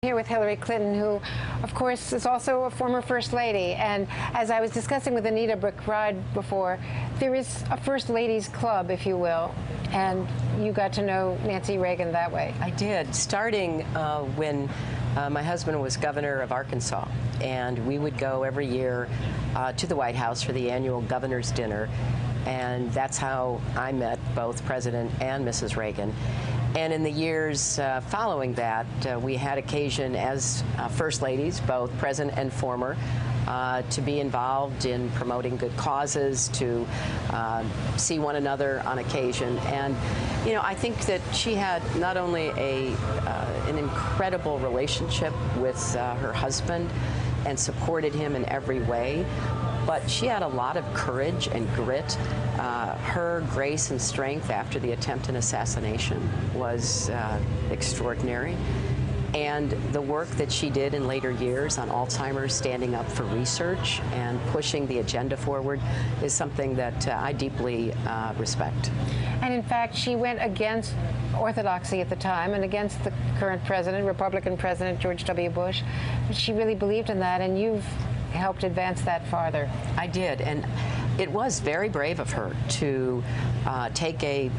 Here with Hillary Clinton, who, of course, is also a former First Lady. And as I was discussing with Anita McBride before, there is a First Ladies Club, if you will, and you got to know Nancy Reagan that way. I did, starting when my husband was governor of Arkansas, and we would go every year to the White House for the annual governor's dinner, and that's how I met both President and Mrs. Reagan. And in the years following that, we had occasion as First Ladies, both present and former, to be involved in promoting good causes, to see one another on occasion. And, you know, I think that she had not only an incredible relationship with her husband and supported him in every way, but she had a lot of courage and grit. Her grace and strength after the attempted assassination was extraordinary. And the work that she did in later years on Alzheimer's, standing up for research and pushing the agenda forward, is something that I deeply respect. And in fact, she went against orthodoxy at the time and against the current president, Republican President George W. Bush. She really believed in that, and you've helped advance that farther. I did, and it was very brave of her to take a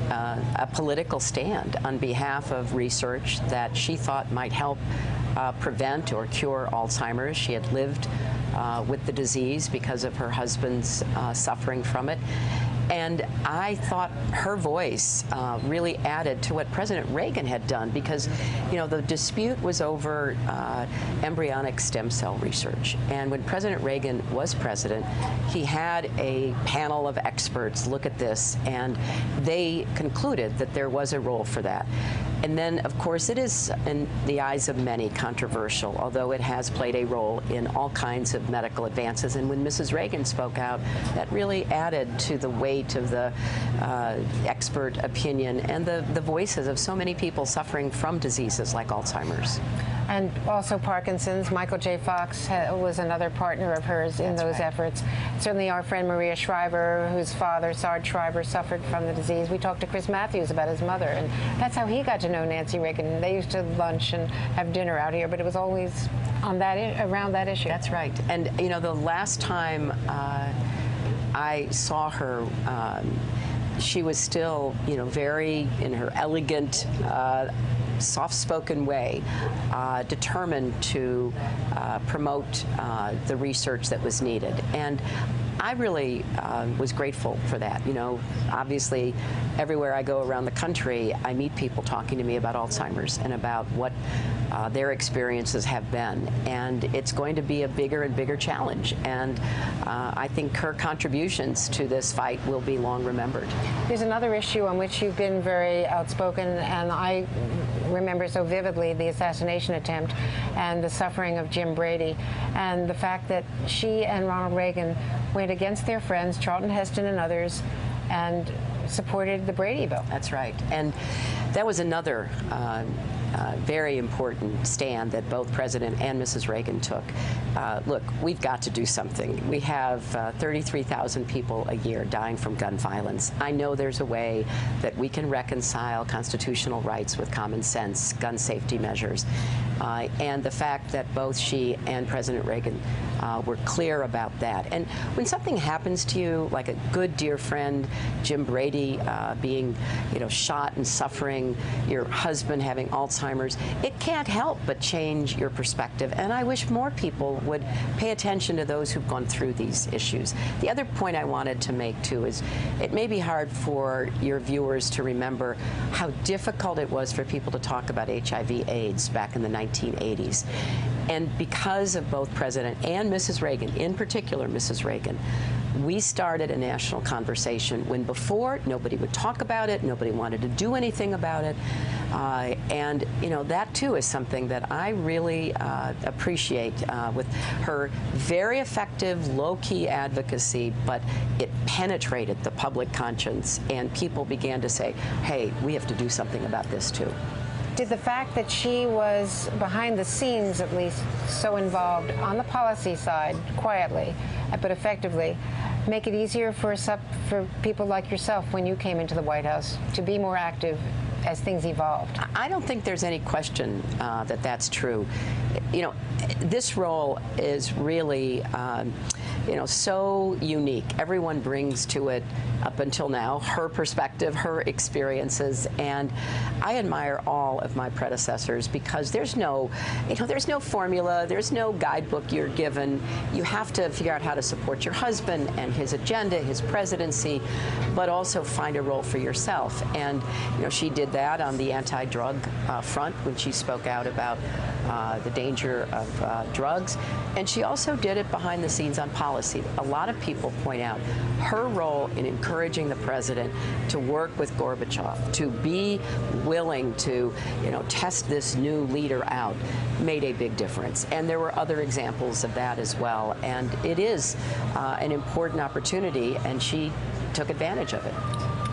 political stand on behalf of research that she thought might help prevent or cure Alzheimer's. She had lived with the disease because of her husband's suffering from it. And I thought her voice really added to what President Reagan had done, because, you know, the dispute was over embryonic stem cell research. And when President Reagan was president, he had a panel of experts look at this, and they concluded that there was a role for that. And then, of course, it is, in the eyes of many, controversial, although it has played a role in all kinds of medical advances. And when Mrs. Reagan spoke out, that really added to the weight of the expert opinion and the voices of so many people suffering from diseases like Alzheimer's. And also Parkinson's. Michael J. Fox was another partner of hers in those efforts. Certainly our friend Maria Shriver, whose father, Sarge Shriver, suffered from the disease. We talked to Chris Matthews about his mother, and that's how he got to know Nancy Reagan. They used to lunch and have dinner out here, but it was always on that around that issue. That's right. And, you know, the last time I saw her, she was still, you know, very, in her elegant, soft-spoken way, determined to promote the research that was needed. And I really was grateful for that. You know, obviously, everywhere I go around the country, I meet people talking to me about Alzheimer's and about what their experiences have been. And it's going to be a bigger and bigger challenge. And I think her contributions to this fight will be long remembered. There's another issue on which you've been very outspoken, and I remember so vividly the assassination attempt and the suffering of Jim Brady, and the fact that she and Ronald Reagan went against their friends, Charlton Heston and others, and supported the Brady bill. That's right. And that was another very important stand that both President and Mrs. Reagan took. Look, we've got to do something. We have 33,000 people a year dying from gun violence. I know there's a way that we can reconcile constitutional rights with common sense gun safety measures. And the fact that both she and President Reagan were clear about that. And when something happens to you, like a good dear friend, Jim Brady, being, you know, shot and suffering, your husband having Alzheimer's, it can't help but change your perspective. And I wish more people would pay attention to those who've gone through these issues. The other point I wanted to make, too, is it may be hard for your viewers to remember how difficult it was for people to talk about HIV/AIDS back in the 1980s. And because of both President and Mrs. Reagan, in particular Mrs. Reagan, we started a national conversation when before nobody would talk about it, nobody wanted to do anything about it. And, you know, that too is something that I really appreciate with her very effective, low-key advocacy, but it penetrated the public conscience, and people began to say, hey, we have to do something about this too. Did the fact that she was, behind the scenes at least, so involved on the policy side, quietly, but effectively, make it easier for people like yourself when you came into the White House to be more active as things evolved. I don't think there's any question that that's true. You know, this role is really, you know, so unique. Everyone brings to it, up until now, her perspective, her experiences, and I admire all of my predecessors because there's no, you know, there's no formula, there's no guidebook you're given. You have to figure out how to support your husband and his agenda, his presidency, but also find a role for yourself. And, you know, she did that on the anti-drug front when she spoke out about the danger of drugs, and she also did it behind the scenes on policy. A lot of people point out her role in encouraging the president to work with Gorbachev, to be willing to, you know, test this new leader out, made a big difference. And there were other examples of that as well. And it is an important opportunity, and she took advantage of it.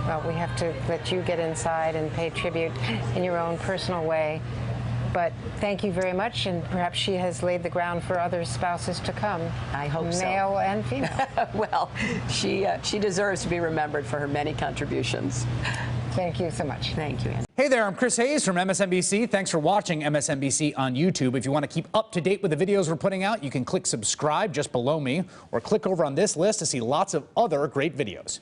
Well, we have to let you get inside and pay tribute in your own personal way. But thank you very much, and perhaps she has laid the ground for other spouses to come. I hope so. Male and female. Well, she deserves to be remembered for her many contributions. Thank you so much. Thank you, Andy. Hey there, I'm Chris Hayes from MSNBC. Thanks for watching MSNBC on YouTube. If you want to keep up to date with the videos we're putting out, you can click subscribe just below me, or click over on this list to see lots of other great videos.